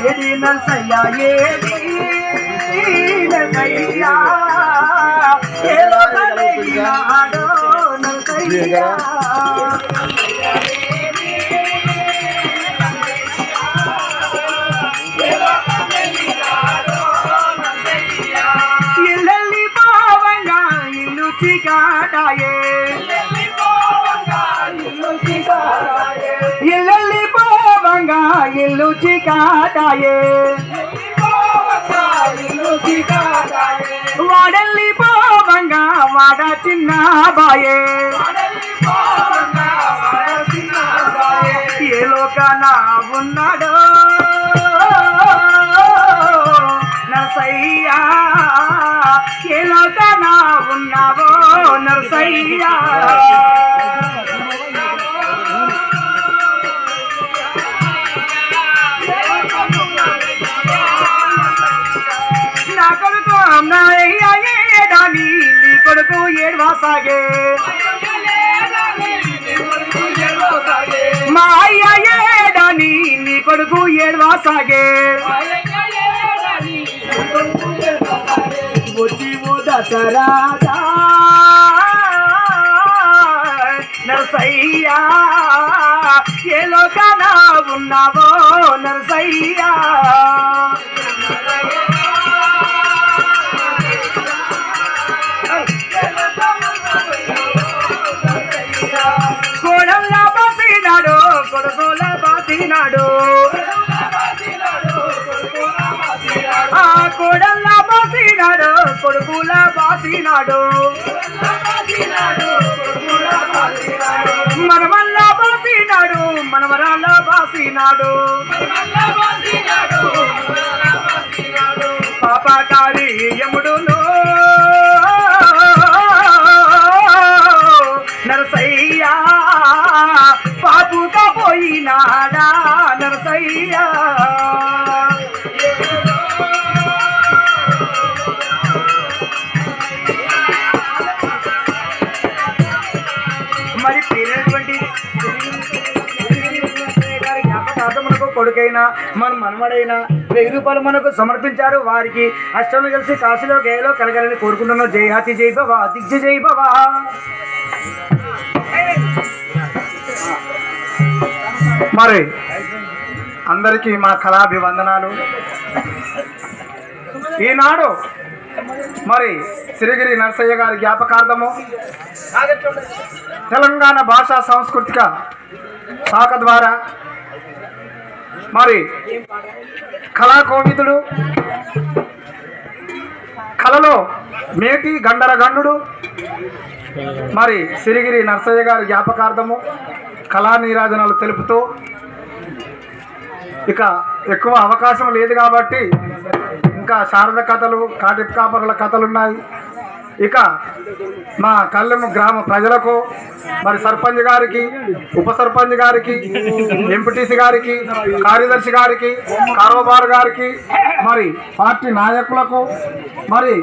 ఏది నరసయ్య ఏది నరసయ్య ఏలో కలిగినాడో నరసయ్య ఇల్లల్లి పావంగా ఇల్లు చికాటాయే ఇల్లల్లి పోవంగా ఇల్లు చికాటాయే వాడల్లి పోవంగా వాడ చిన్న బాయే ఏ లోకాన ఉన్నాడో నరసయ్య ఏ లోకాన ఉన్నావో నరసయ్య నా కొడుకు అమ్మాయి నీ కొడుకు ఏడ్వాసాగే మా అయ్య ఏడాని నీ కొడుకు ఏడ్వాసాగే వచ్చి దసరాదా నరసయ్య ఏ లోకాన ఉన్నావో నరసయ్య కోడల్లా బాసినాడు కొడుకుల బాసినాడు ఆ కోడల్లా బాసినాడు కొడుకుల బాసినాడు మనమల్లా బాసినాడు మనవరాళ్ళ బాసినాడు పాపకారి యముడును నరసయ్య పాపుగా పోయినాడా నరసయ్య మరి పేరైనటువంటి జ్ఞాపకార్థమునకు కొడుకైనా మన మనవడైనా 1000 రూపాయలు మనకు సమర్పించారు. వారికి అష్టములు కలిసి కాశీలో గేయలో కలగాలని కోరుకుంటున్నాం. జై హాతి జై భవ దిగ్జ జై భవ. మరి అందరికీ మా కళాభివందనాలు. ఈనాడు మరి సిరిగిరి నరసయ్య గారి జ్ఞాపకార్థము తెలంగాణ భాషా సాంస్కృతిక శాఖ ద్వారా మరి కళాకోవిదుడు కళలో మేటి గండర గండుడు మరి సిరిగిరి నరసయ్య గారి జ్ఞాపకార్థము కళా నీరాజనాలు తెలుపుతూ ఇక ఎక్కువ అవకాశం లేదు కాబట్టి ఇంకా శారద కథలు కాటిప్ కాపరుల కథలు ఉన్నాయి. ఇక మా కల్లెము గ్రామ ప్రజలకు మరి సర్పంచ్ గారికి ఉప సర్పంచ్ గారికి ఎంపీటీసీ గారికి కార్యదర్శి గారికి కారోబార్ గారికి మరి పార్టీ నాయకులకు మరి